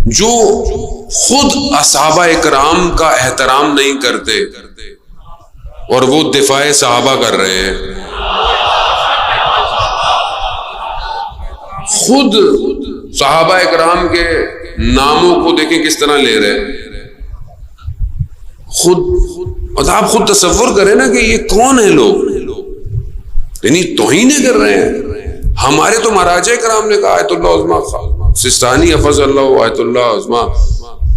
جو خود صحابہ اکرام کا احترام نہیں کرتے اور وہ دفاع صحابہ کر رہے ہیں. خود صحابہ اکرام کے ناموں کو دیکھیں کس طرح لے رہے ہیں. خود آپ خود تصور کریں نا کہ یہ کون ہیں لوگ، یعنی توہینیں کر رہے ہیں. ہمارے تو مہاراجہ کرام نے کہا آیت اللہ عظمہ سستانی حفظ اللہ، آیت اللہ عظمہ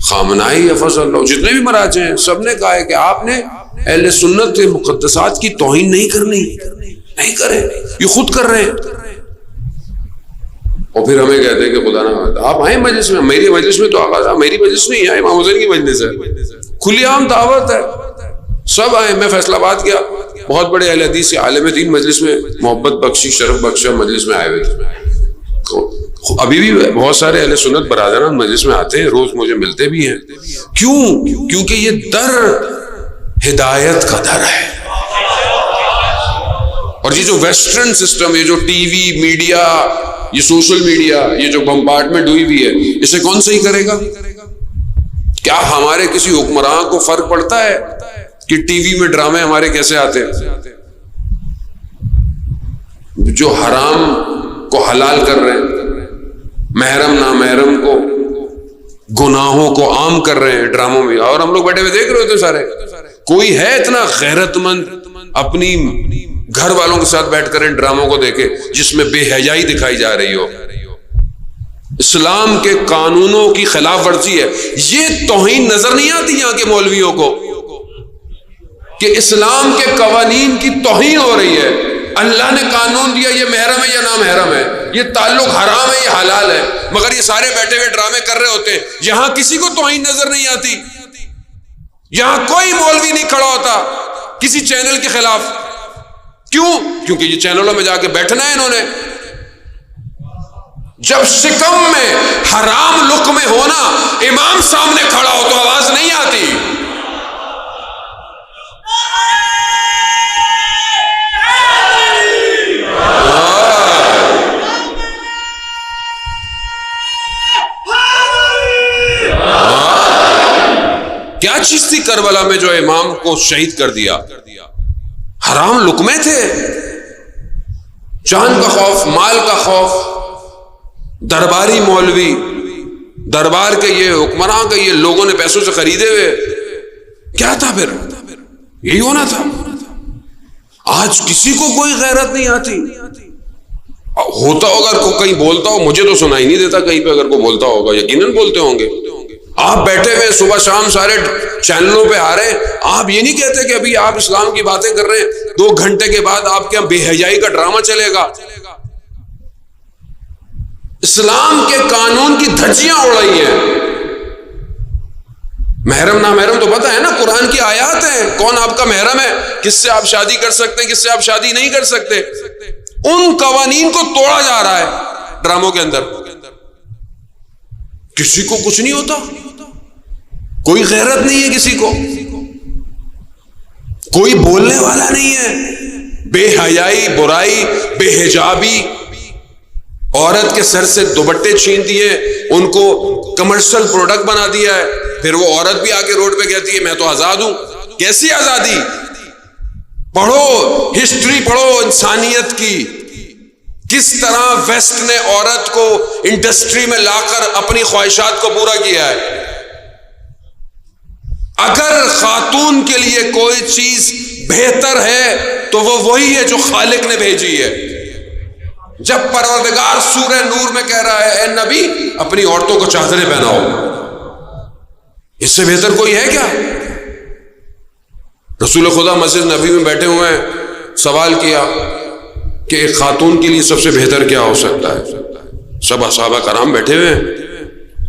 خامنائی حفظ اللہ، جتنے بھی مہاراجے ہیں سب نے کہا ہے کہ آپ نے اہل سنت کے مقدسات کی توہین نہیں کرنی، نہیں کریں. یہ خود کر رہے ہیں اور پھر ہمیں کہتے ہیں کہ خدا نہ آپ آئیں مجلس میں. میری مجلس میں تو آقا میری مجلس نہیں ہے، امام حسین کی مجلس ہے، کھلی عام دعوت ہے، سب آئیں. میں فیصل آباد گیا، بہت بڑے اہل حدیث کے عالم دین مجلس میں محبت بخشی شرف بخشا مجلس میں آئے ہوئے تھے. ابھی بھی بہت سارے اہل سنت برادران مجلس میں آتے ہیں، روز مجھے ملتے بھی ہیں. کیوں؟ کیونکہ یہ در ہدایت کا در ہے. اور یہ جو ویسٹرن سسٹم، یہ جو ٹی وی میڈیا، یہ سوشل میڈیا، یہ جو بمبارڈمنٹ ہوئی ہوئی ہے، اسے کون صحیح کرے گا؟ کیا ہمارے کسی حکمران کو فرق پڑتا ہے کہ ٹی وی میں ڈرامے ہمارے کیسے آتے ہیں جو حرام کو حلال کر رہے ہیں، محرم نامحرم کو گناہوں کو عام کر رہے ہیں ڈراموں میں، اور ہم لوگ بیٹھے ہوئے دیکھ رہے ہوتے سارے. کوئی ہے اتنا غیرت مند اپنی گھر والوں کے ساتھ بیٹھ کر ان ڈراموں کو دیکھے جس میں بے حیائی دکھائی جا رہی ہو؟ اسلام کے قانونوں کی خلاف ورزی ہے. یہ توہین نظر نہیں آتی یہاں کے مولویوں کو کہ اسلام کے قوانین کی توہین ہو رہی ہے؟ اللہ نے قانون دیا یہ محرم ہے یا نامحرم ہے، یہ تعلق حرام ہے یا حلال ہے، مگر یہ سارے بیٹھے ہوئے ڈرامے کر رہے ہوتے ہیں. یہاں کسی کو توہین نظر نہیں آتی. یہاں کوئی مولوی نہیں کھڑا ہوتا کسی چینل کے خلاف. کیوں؟ کیونکہ یہ چینلوں میں جا کے بیٹھنا ہے انہوں نے. جب شکم میں حرام لقمے ہونا، امام سامنے کھڑا ہو تو آواز نہیں آتی. کیا چیز تھی کربلا میں جو امام کو شہید کر دیا؟ حرام لقمے تھے، جان کا خوف، مال کا خوف. درباری مولوی، دربار کے یہ حکمران کے یہ لوگوں نے پیسوں سے خریدے ہوئے. کیا تھا پھر؟ یہی ہونا تھا. آج کسی کو کوئی غیرت نہیں آتی. ہوتا ہوگا کو کہیں بولتا ہو، مجھے تو سنائی نہیں دیتا کہیں پہ اگر کوئی بولتا ہوگا، یقیناً بولتے ہوں گے. آپ بیٹھے ہوئے صبح شام سارے چینلوں پہ آ رہے ہیں، آپ یہ نہیں کہتے کہ ابھی آپ اسلام کی باتیں کر رہے ہیں، 2 گھنٹے کے بعد آپ کے یہاں بے حیائی کا ڈرامہ چلے گا. اسلام کے قانون کی دھجیاں اڑ رہی ہیں. محرم نامحرم تو پتہ ہے نا، قرآن کی آیات ہیں کون آپ کا محرم ہے، کس سے آپ شادی کر سکتے ہیں، کس سے آپ شادی نہیں کر سکتے. ان قوانین کو توڑا جا رہا ہے ڈراموں کے اندر. کسی کو کچھ نہیں ہوتا، کوئی غیرت نہیں ہے کسی کو، کوئی بولنے والا نہیں ہے. بے حیائی، برائی، بے حجابی، عورت کے سر سے دوپٹے چھین دیے، ان کو کمرشل پروڈکٹ بنا دیا ہے. پھر وہ عورت بھی آ کے روڈ پہ کہتی ہے میں تو آزاد ہوں. کیسی آزادی؟ پڑھو ہسٹری، پڑھو انسانیت کی، کس طرح ویسٹ نے عورت کو انڈسٹری میں لا کر اپنی خواہشات کو پورا کیا ہے. اگر خاتون کے لیے کوئی چیز بہتر ہے تو وہ وہی ہے جو خالق نے بھیجی ہے. جب پروردگار سورہ نور میں کہہ رہا ہے اے نبی اپنی عورتوں کو چادریں پہناؤ، اس سے بہتر کوئی ہے کیا؟ رسول خدا مسجد نبی میں بیٹھے ہوئے ہیں، سوال کیا کہ ایک خاتون کے لیے سب سے بہتر کیا ہو سکتا ہے؟ سب صحابہ کرام بیٹھے ہوئے ہیں،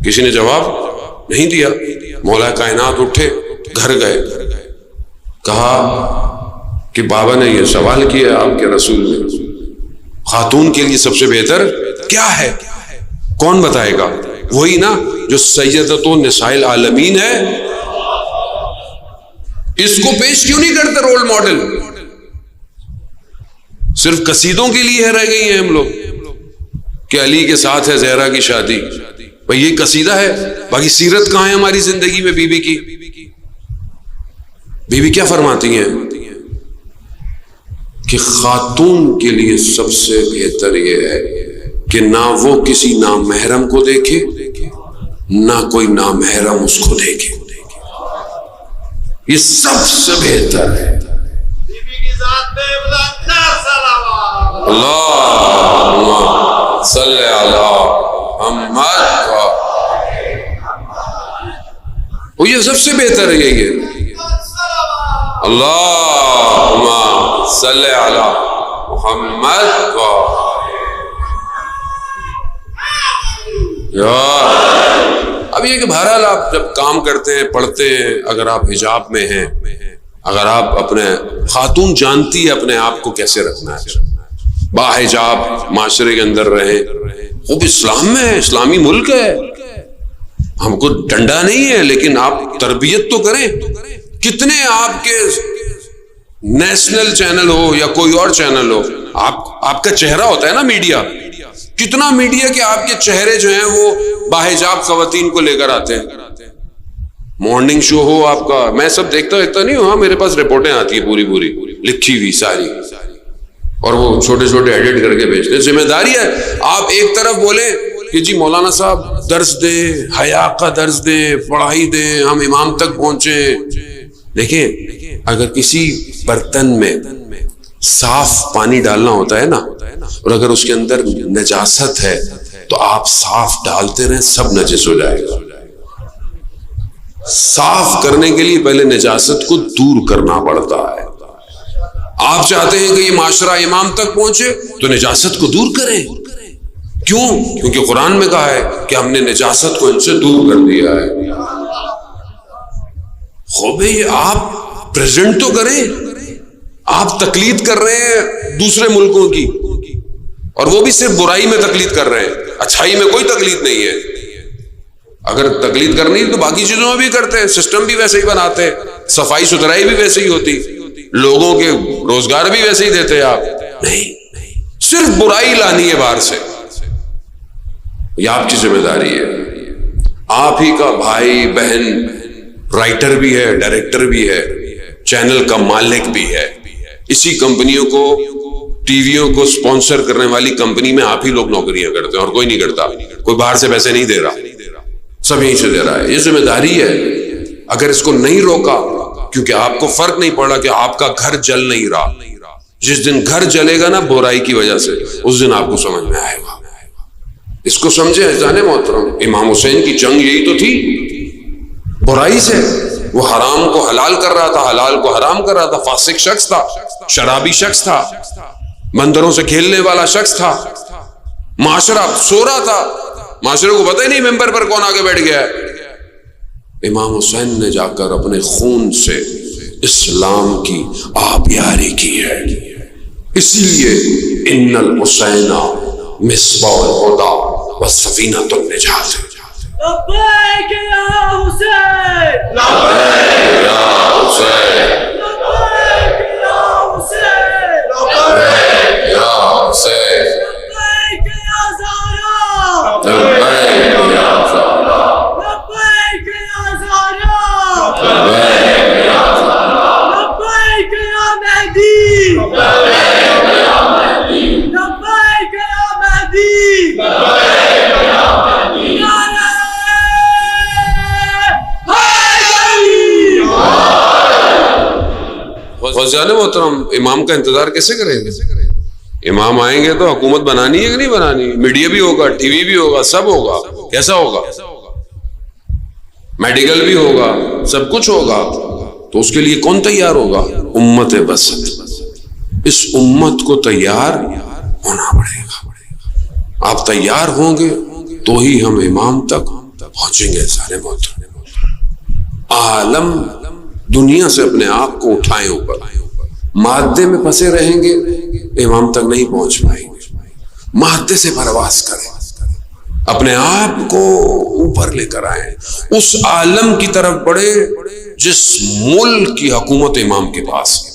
کسی نے جواب نہیں دیا. مولا کائنات اٹھے، گھر گئے، کہا کہ بابا نے یہ سوال کیا آپ کے رسول نے، خاتون کے لیے سب سے بہتر کیا ہے؟ کون بتائے گا؟ وہی نا جو سیدۃ النساء العالمین ہے. اس کو پیش کیوں نہیں کرتے رول ماڈل؟ صرف قصیدوں کے لیے رہ گئی ہیں ہم لوگ کہ علی کے ساتھ ہے زہرا کی شادی. بھئی یہ قصیدہ ہے، باقی سیرت کہاں ہے ہماری زندگی میں بی بی کی؟ بی بی کیا فرماتی ہیں کہ خاتون کے لیے سب سے بہتر یہ ہے کہ نہ وہ کسی نامحرم کو دیکھے، نہ کوئی نامحرم اس کو دیکھے. یہ سب سے بہتر ہے. اللہم صلی علی محمد. وہ یہ سب سے بہتر ہے. یہ اللہم صلی علی محمد. اب یہ کہ بہرحال آپ جب کام کرتے ہیں، پڑھتے ہیں، اگر آپ حجاب میں ہیں، اگر آپ اپنے خاتون جانتی ہے اپنے آپ کو کیسے رکھنا ہے، باحجاب معاشرے کے اندر رہیں. وہ بھی اسلام میں ہے، اسلامی ملک ہے، ہم کو ڈنڈا نہیں ہے، لیکن آپ تربیت تو کریں. کتنے آپ کے نیشنل چینل ہو یا کوئی اور چینل ہو، آپ کا چہرہ ہوتا ہے نا میڈیا. کتنا میڈیا کہ آپ کے چہرے جو ہیں وہ باحجاب خواتین کو لے کر آتے ہیں. مارننگ شو ہو آپ کا، میں سب دیکھتا نہیں ہوں. ہاں میرے پاس رپورٹیں آتی ہیں پوری لکھی ہوئی ساری، اور وہ چھوٹے چھوٹے ایڈٹ کر کے بھیجتے ہیں. ذمہ داری ہے. آپ ایک طرف بولیں کہ جی مولانا صاحب درس دیں، حیا کا درس دیں، پڑھائی دیں، ہم امام تک پہنچیں. دیکھیں اگر کسی برتن میں صاف پانی ڈالنا ہوتا ہے نا، اور اگر اس کے اندر نجاست ہے تو آپ صاف ڈالتے رہیں، سب نجس ہو جائے گا. صاف کرنے کے لیے پہلے نجاست کو دور کرنا پڑتا ہے. آپ چاہتے ہیں کہ یہ معاشرہ امام تک پہنچے تو نجاست کو دور کریں. کیوں؟ کیونکہ قرآن میں کہا ہے کہ ہم نے نجاست کو ان سے دور کر دیا ہے. خوب ہے، آپ پریزنٹ تو کریں. آپ تقلید کر رہے ہیں دوسرے ملکوں کی، اور وہ بھی صرف برائی میں تقلید کر رہے ہیں، اچھائی میں کوئی تقلید نہیں ہے. اگر تقلید کرنی ہے تو باقی چیزوں میں بھی کرتے ہیں، سسٹم بھی ویسے ہی بناتے ہیں، صفائی ستھرائی بھی ویسے ہی ہوتی، لوگوں کے روزگار بھی ویسے ہی دیتے. آپ نہیں، صرف برائی لانی ہے باہر سے. یہ آپ کی ذمہ داری ہے. آپ ہی کا بھائی بہن رائٹر بھی ہے، ڈائریکٹر بھی ہے، چینل کا مالک بھی ہے. اسی کمپنیوں کو، ٹی ویوں کو سپانسر کرنے والی کمپنی میں آپ ہی لوگ نوکریاں کرتے ہیں، اور کوئی نہیں کرتا. کوئی باہر سے پیسے نہیں دے رہا، سب یہیں سے دے رہا ہے. یہ ذمہ داری ہے. اگر اس کو نہیں روکا، کیونکہ آپ کو فرق نہیں پڑا کہ آپ کا گھر جل نہیں رہا. جس دن گھر جلے گا نا برائی کی وجہ سے، اس دن آپ کو سمجھ میں آئے گا. اس کو سمجھے عزیزان محترم. امام حسین کی جنگ یہی تو تھی، برائی سے. وہ حرام کو حلال کر رہا تھا، حلال کو حرام کر رہا تھا. فاسق شخص تھا، شرابی شخص تھا، مندروں سے کھیلنے والا شخص تھا. معاشرہ سو رہا تھا، معاشرے کو پتہ ہی نہیں ممبر پر کون آگے بیٹھ گیا ہے. امام حسین نے جا کر اپنے خون سے اسلام کی آبیاری کی ہے. اسی لیے ان الحسین مصباح الہدی وسفینۃ النجات. لبیک یا حسین، لبیک یا حسین، لبیک یا حسین، لبیک یا حسین، لبیک یا زہرا، لبیک یا زہرا، لبیک یا زہرا، لبیک یا زہرا، لبیک یا مہدی، لبیک یا مہدی، لبیک یا مہدی، لبیک یا مہدی. غازیان محترم، امام کا انتظار کیسے کریں گے؟ امام آئیں گے تو حکومت بنانی ہے کہ نہیں بنانی؟ میڈیا بھی ہوگا، ٹی وی بھی ہوگا، سب ہوگا. کیسا ہوگا؟ میڈیکل بھی ہوگا، سب کچھ ہوگا. تو اس کے لیے کون تیار ہوگا؟ امت بسط. اس امت کو تیار ہونا پڑے گا. آپ تیار ہوں گے تو ہی ہم امام تک پہنچیں گے. سارے محترم، عالم دنیا سے اپنے آپ کو اٹھائیں اوپر. مادے میں پھنسے رہیں گے، امام تک نہیں پہنچ پائیں گے. مادے سے پرواز کریں، اپنے آپ کو اوپر لے کر آئیں، اس عالم کی طرف بڑھے جس ملک کی حکومت امام کے پاس ہے.